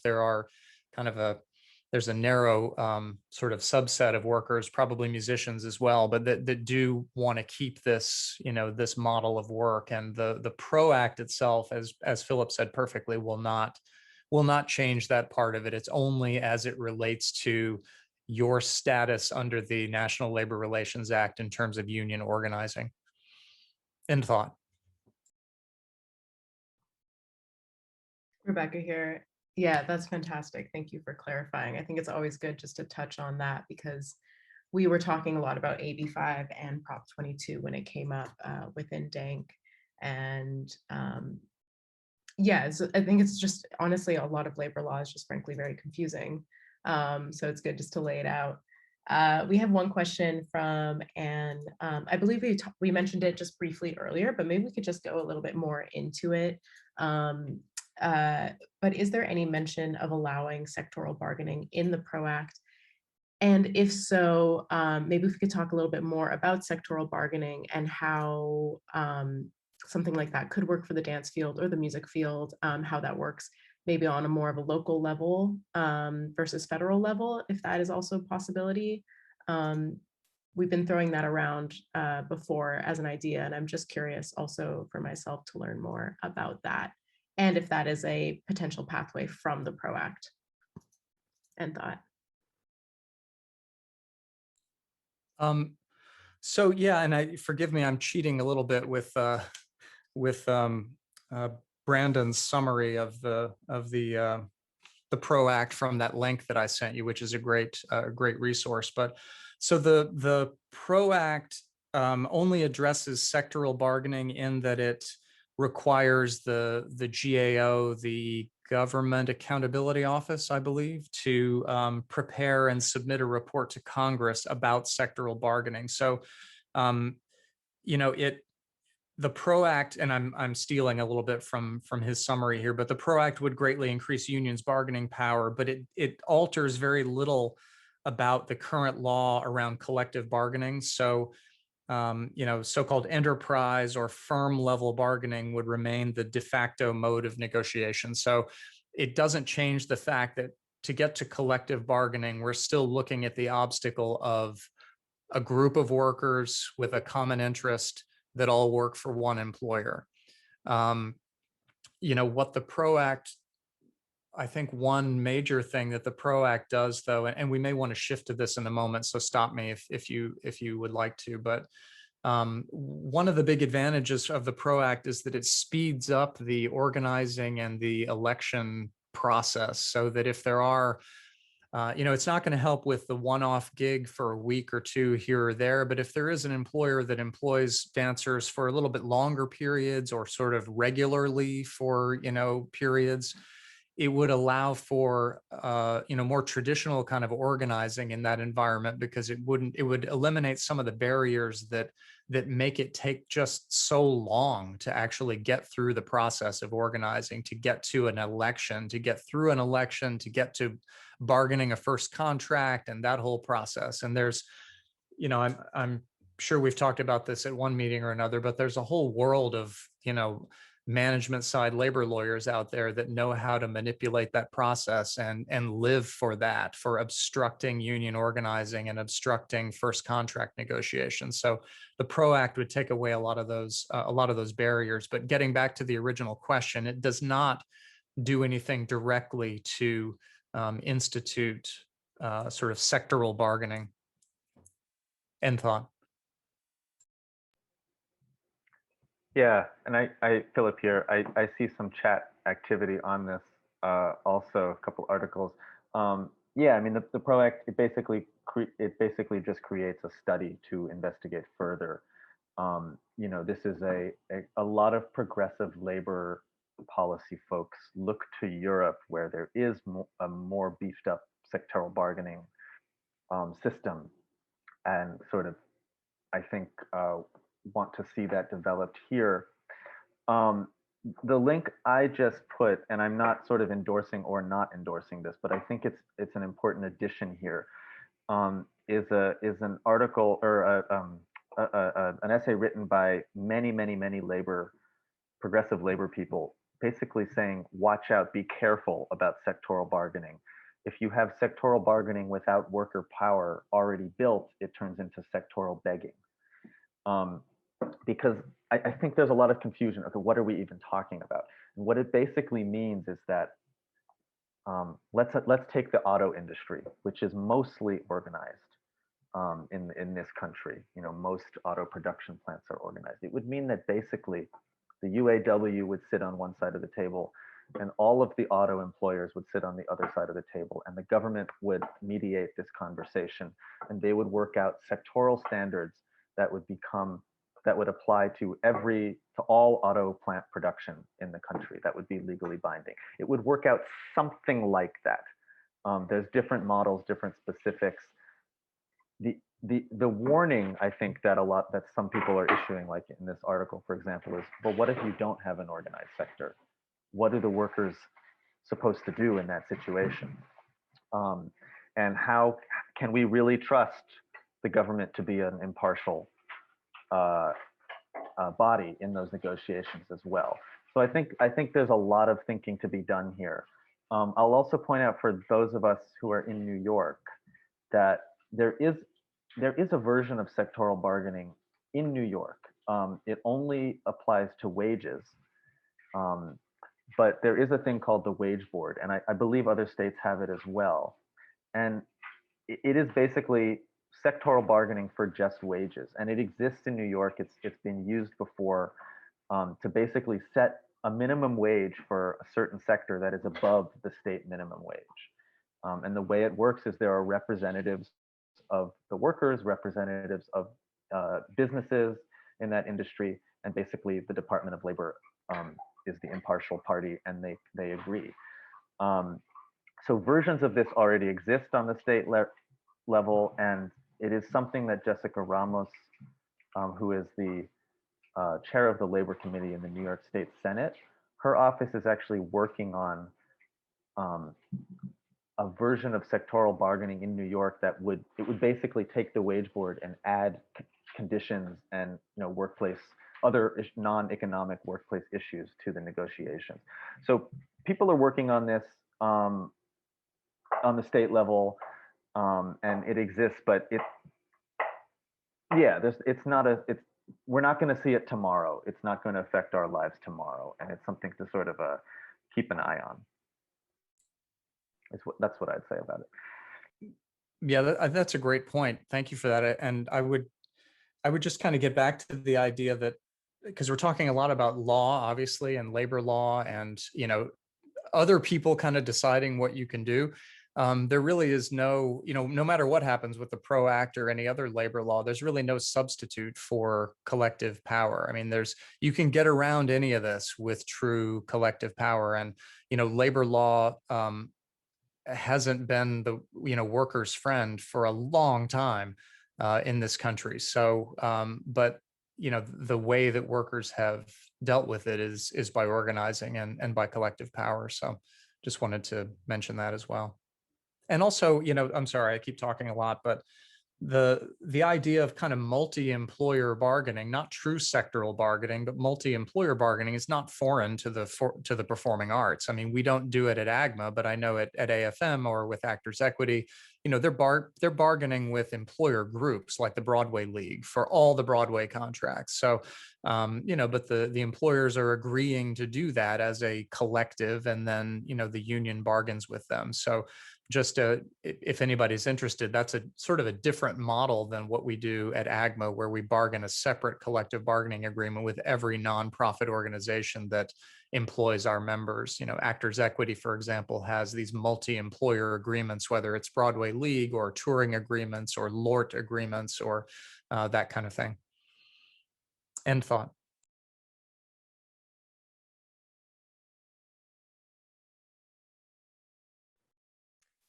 there's a narrow sort of subset of workers, probably musicians as well, but that do want to keep this, this model of work. And the PRO Act itself, as Philip said perfectly, will not change that part of it. It's only as it relates to your status under the National Labor Relations Act in terms of union organizing. End thought. Rebecca here. Yeah, that's fantastic. Thank you for clarifying. I think it's always good just to touch on that because we were talking a lot about AB5 and Prop 22 when it came up within DANC. And yeah, I think it's just honestly a lot of labor law is just frankly very confusing. So it's good just to lay it out. We have one question from Anne. I believe we mentioned it just briefly earlier, but maybe we could just go a little bit more into it. But is there any mention of allowing sectoral bargaining in the PRO Act? And if so, maybe if we could talk a little bit more about sectoral bargaining and how something like that could work for the dance field or the music field, how that works maybe on a more of a local level versus federal level, if that is also a possibility. We've been throwing that around before as an idea, and I'm just curious also for myself to learn more about that, and if that is a potential pathway from the PRO Act. And thought. So yeah, and forgive me, I'm cheating a little bit with Brandon's summary of the PRO Act from that link that I sent you, which is a great resource. But so the PRO Act only addresses sectoral bargaining in that it requires the GAO, the Government Accountability Office, I believe, to prepare and submit a report to Congress about sectoral bargaining. So, the PRO Act, and I'm stealing a little bit from his summary here, but the PRO Act would greatly increase unions' bargaining power, but it alters very little about the current law around collective bargaining. So, so-called enterprise or firm level bargaining would remain the de facto mode of negotiation. So it doesn't change the fact that to get to collective bargaining, we're still looking at the obstacle of a group of workers with a common interest that all work for one employer. What the PRO Act, I think one major thing that the PRO Act does, though, and we may want to shift to this in a moment, so stop me if you would like to, but one of the big advantages of the PRO Act is that it speeds up the organizing and the election process, so that if there are it's not going to help with the one-off gig for a week or two here or there, but if there is an employer that employs dancers for a little bit longer periods or sort of regularly for, periods, it would allow for, more traditional kind of organizing in that environment, because it would eliminate some of the barriers that that make it take just so long to actually get through the process of organizing, to get to an election, to get through an election, to get to bargaining a first contract and that whole process. And there's, I'm sure we've talked about this at one meeting or another, but there's a whole world of, management side labor lawyers out there that know how to manipulate that process and live for that, for obstructing union organizing and obstructing first contract negotiations. So the PRO Act would take away a lot of those barriers. But getting back to the original question, it does not do anything directly to institute sort of sectoral bargaining. End thought. Yeah, and Philip here, I see some chat activity on this, also a couple articles. Yeah, I mean, the PRO Act, it basically just creates a study to investigate further. This is a lot of progressive labor policy folks look to Europe, where there is a more beefed up sectoral bargaining system, and sort of, I think, want to see that developed here. The link I just put, and I'm not sort of endorsing or not endorsing this, but I think it's an important addition here, is an article or an essay written by many progressive labor people, basically saying, watch out, be careful about sectoral bargaining. If you have sectoral bargaining without worker power already built, it turns into sectoral begging. Because I think there's a lot of confusion. Okay, what are we even talking about? And what it basically means is that let's take the auto industry, which is mostly organized in this country. Most auto production plants are organized. It would mean that basically the UAW would sit on one side of the table, and all of the auto employers would sit on the other side of the table, and the government would mediate this conversation, and they would work out sectoral standards that would apply to all auto plant production in the country. That would be legally binding. It would work out something like that. There's different models, different specifics. The warning, I think, that some people are issuing, like in this article, for example, is, well, what if you don't have an organized sector? What are the workers supposed to do in that situation? And how can we really trust the government to be an impartial body in those negotiations as well? So I think there's a lot of thinking to be done here. I'll also point out, for those of us who are in New York, that there is a version of sectoral bargaining in New York. It only applies to wages, but there is a thing called the Wage Board, and I believe other states have it as well. And it is basically sectoral bargaining for just wages, and it exists in New York. It's been used before to basically set a minimum wage for a certain sector that is above the state minimum wage. And the way it works is there are representatives of the workers, representatives of businesses in that industry, and basically the Department of Labor is the impartial party, and they agree. So versions of this already exist on the state level, and it is something that Jessica Ramos, who is the chair of the Labor Committee in the New York State Senate, her office is actually working on a version of sectoral bargaining in New York that would basically take the Wage Board and add conditions and workplace, other non-economic workplace issues to the negotiations. So people are working on this on the state level, and it exists, but we're not going to see it tomorrow. It's not going to affect our lives tomorrow, and it's something to sort of keep an eye on. That's what I'd say about it. Yeah, that's a great point. Thank you for that. And I would just kind of get back to the idea that, because we're talking a lot about law, obviously, and labor law, and other people kind of deciding what you can do. There really is no matter what happens with the PRO Act or any other labor law, there's really no substitute for collective power. I mean, you can get around any of this with true collective power, and labor law hasn't been the workers' friend for a long time in this country. So, but the way that workers have dealt with it is by organizing and by collective power. So just wanted to mention that as well. And also, I'm sorry, I keep talking a lot, but the idea of kind of multi-employer bargaining, not true sectoral bargaining, but multi-employer bargaining is not foreign to the performing arts. I mean, we don't do it at AGMA, but I know at AFM or with Actors Equity, they're bargaining with employer groups like the Broadway League for all the Broadway contracts. So, but the employers are agreeing to do that as a collective, and then the union bargains with them. So just if anybody's interested, that's a sort of a different model than what we do at AGMA, where we bargain a separate collective bargaining agreement with every nonprofit organization that employs our members. Actors Equity, for example, has these multi-employer agreements, whether it's Broadway League or touring agreements or LORT agreements or that kind of thing. End thought.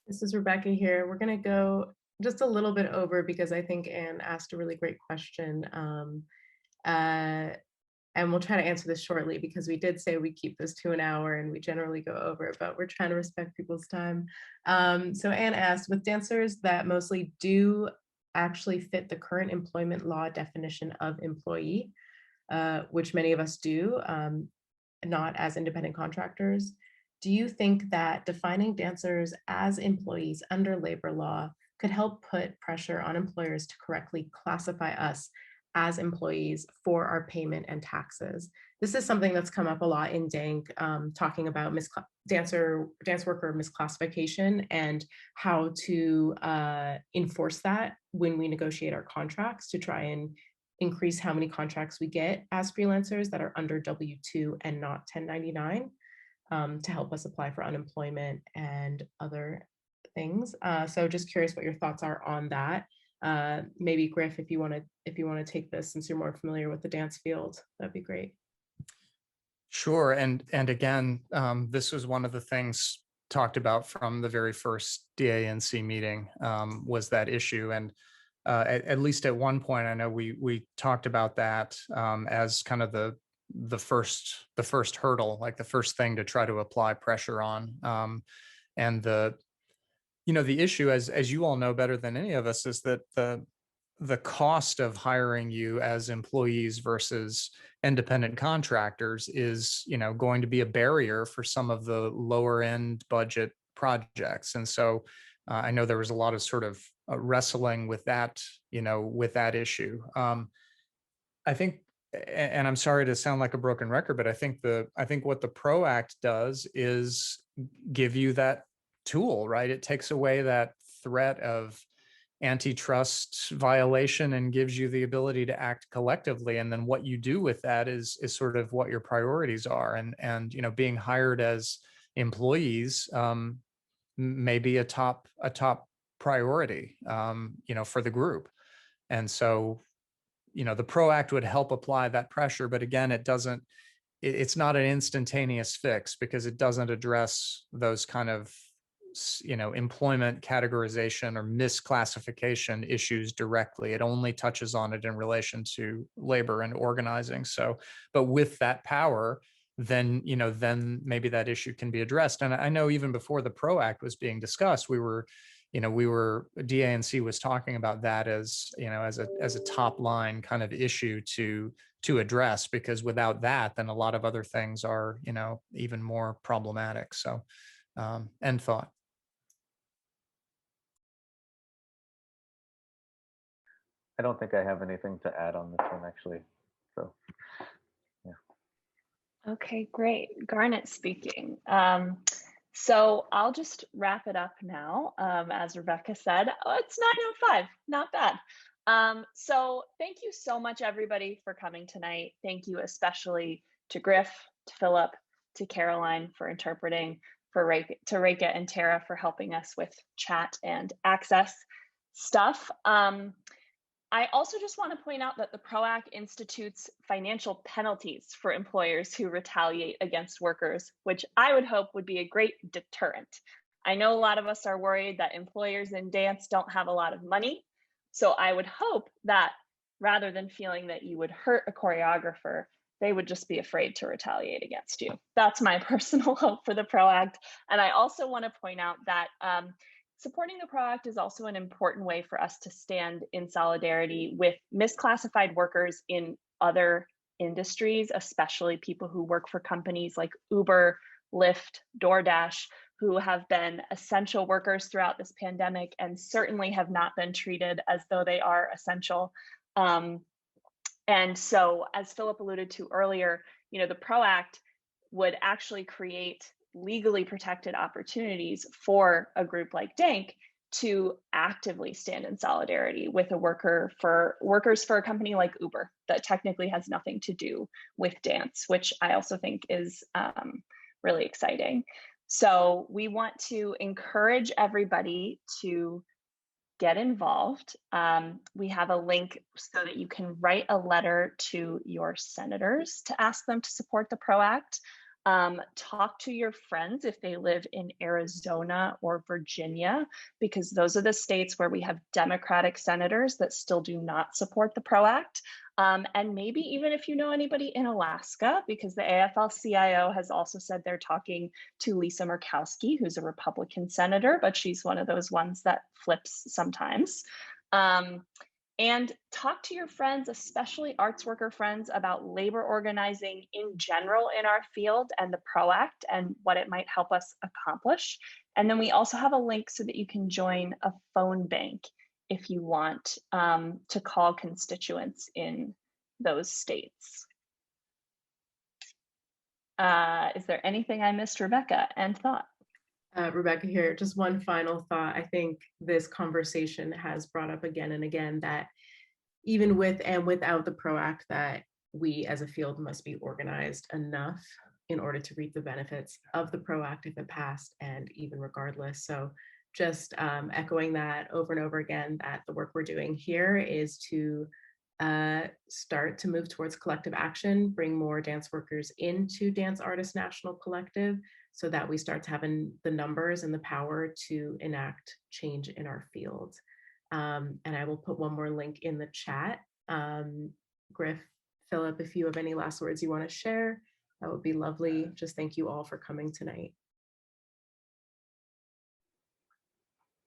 This is Rebecca here. We're going to go just a little bit over because I think Anne asked a really great question. And we'll try to answer this shortly because we did say we keep this to an hour and we generally go over, but we're trying to respect people's time. So Anne asked, with dancers that mostly do actually fit the current employment law definition of employee, which many of us do, not as independent contractors, do you think that defining dancers as employees under labor law could help put pressure on employers to correctly classify us as employees for our payment and taxes? This is something that's come up a lot in DANK, talking about dance worker misclassification and how to enforce that when we negotiate our contracts to try and increase how many contracts we get as freelancers that are under W-2 and not 1099. To help us apply for unemployment and other things. So just curious what your thoughts are on that. Maybe Griff, if you want to take this since you're more familiar with the dance field, that'd be great. Sure, and again, this was one of the things talked about from the very first DANC meeting, was that issue. And at least at one point, I know we talked about that as kind of the first hurdle, like the first thing to try to apply pressure on. And the issue, as you all know better than any of us, is that the cost of hiring you as employees versus independent contractors is going to be a barrier for some of the lower end budget projects. And so I know there was a lot of sort of wrestling with that, with that issue. I think, and I'm sorry to sound like a broken record, but I think what the PRO Act does is give you that tool, right? It takes away that threat of antitrust violation and gives you the ability to act collectively. And then what you do with that is sort of what your priorities are. And being hired as employees may be a top priority, for the group. And so the PRO Act would help apply that pressure, but again, it's not an instantaneous fix because it doesn't address those kind of, employment categorization or misclassification issues directly. It only touches on it in relation to labor and organizing. So, but with that power, then maybe that issue can be addressed. And I know even before the PRO Act was being discussed, DANC was talking about that as a top line kind of issue to address, because without that, then a lot of other things are, even more problematic. So, end thought. I don't think I have anything to add on this one, actually. So, yeah. Okay, great. Garnet speaking. So I'll just wrap it up now. As Rebecca said, it's 9:05, not bad. So thank you so much, everybody, for coming tonight. Thank you especially to Griff, to Philip, to Caroline for interpreting, to Reka and Tara for helping us with chat and access stuff. I also just want to point out that the PRO Act institutes financial penalties for employers who retaliate against workers, which I would hope would be a great deterrent. I know a lot of us are worried that employers in dance don't have a lot of money. So I would hope that rather than feeling that you would hurt a choreographer, they would just be afraid to retaliate against you. That's my personal hope for the PRO Act. And I also want to point out that supporting the PRO Act is also an important way for us to stand in solidarity with misclassified workers in other industries, especially people who work for companies like Uber, Lyft, DoorDash, who have been essential workers throughout this pandemic and certainly have not been treated as though they are essential. And so, as Philip alluded to earlier, the PRO Act would actually create legally protected opportunities for a group like DANK to actively stand in solidarity with workers for a company like Uber that technically has nothing to do with dance, which I also think is really exciting. So we want to encourage everybody to get involved. We have a link so that you can write a letter to your senators to ask them to support the PRO Act. Talk to your friends if they live in Arizona or Virginia, because those are the states where we have Democratic senators that still do not support the PRO Act. And maybe even if you know anybody in Alaska, because the AFL-CIO has also said they're talking to Lisa Murkowski, who's a Republican senator, but she's one of those ones that flips sometimes. And talk to your friends, especially arts worker friends, about labor organizing in general in our field and the PRO Act and what it might help us accomplish. And then we also have a link so that you can join a phone bank if you want to call constituents in those states. Is there anything I missed, Rebecca, and thought? Rebecca here, just one final thought. I think this conversation has brought up again and again that even with and without the PRO Act, that we as a field must be organized enough in order to reap the benefits of the PRO Act if it passed, and even regardless. So just echoing that over and over again, that the work we're doing here is to start to move towards collective action, bring more dance workers into Dance Artists National Collective, so that we start to have the numbers and the power to enact change in our field. And I will put one more link in the chat. Griff, Philip, if you have any last words you want to share, that would be lovely. Just thank you all for coming tonight.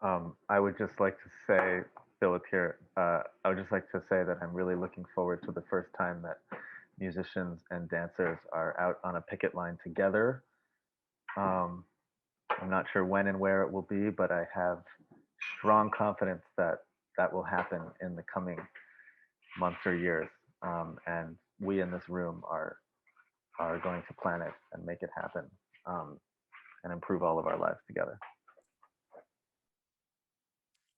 I would just like to say, Philip here, I would just like to say that I'm really looking forward to the first time that musicians and dancers are out on a picket line together. I'm not sure when and where it will be, but I have strong confidence that that will happen in the coming months or years. And we in this room are going to plan it and make it happen, and improve all of our lives together.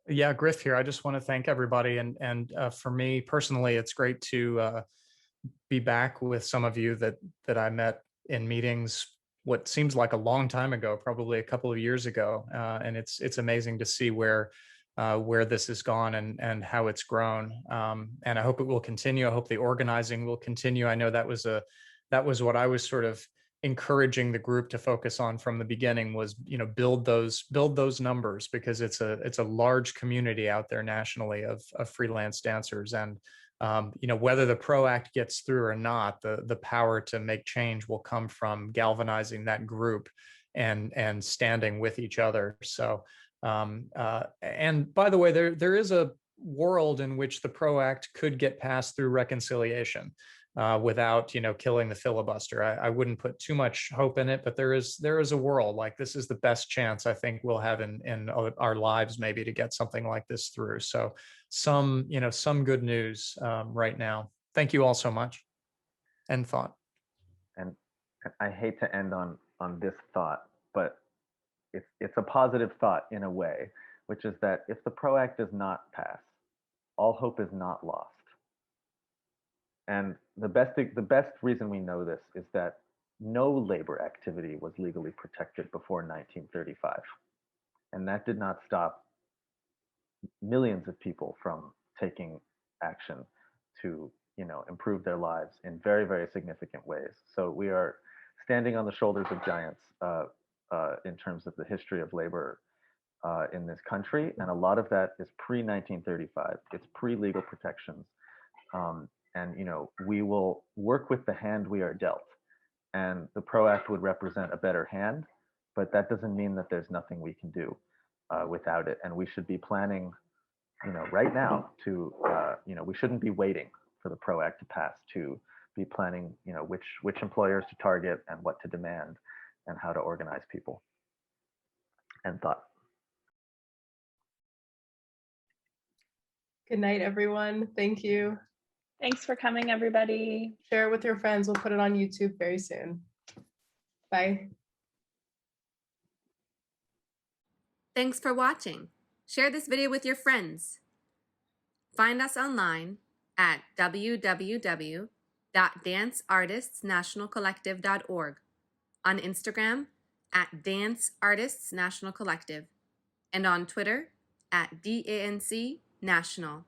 Yeah, Griff here. I just want to thank everybody. And for me personally, it's great to be back with some of you that I met in meetings what seems like a long time ago, probably a couple of years ago. And it's amazing to see where this has gone and how it's grown. And I hope it will continue. I hope the organizing will continue. I know that was what I was sort of encouraging the group to focus on from the beginning, was build those numbers, because it's a large community out there nationally of freelance dancers. And whether the PRO Act gets through or not, the power to make change will come from galvanizing that group and standing with each other. So and by the way, there is a world in which the PRO Act could get passed through reconciliation without killing the filibuster. I wouldn't put too much hope in it, but there is a world, like, this is the best chance I think we'll have in our lives maybe to get something like this through. So some good news right now. Thank you all so much. End thought. And I hate to end on this thought, but it's a positive thought in a way, which is that if the PRO Act does not pass, all hope is not lost. And the best reason we know this is that no labor activity was legally protected before 1935. And that did not stop millions of people from taking action to, improve their lives in very, very significant ways. So we are standing on the shoulders of giants in terms of the history of labor in this country. And a lot of that is pre-1935. It's pre-legal protections. And we will work with the hand we are dealt. And the PRO Act would represent a better hand, but that doesn't mean that there's nothing we can do without it. And we should be planning, right now to, we shouldn't be waiting for the PRO Act to pass to be planning, which employers to target and what to demand and how to organize people. And thought. Good night, everyone. Thank you. Thanks for coming, everybody. Share it with your friends. We'll put it on YouTube very soon. Bye. Thanks for watching. Share this video with your friends. Find us online at www.danceartistsnationalcollective.org, on Instagram at Dance Artists National Collective, and on Twitter at DANC National.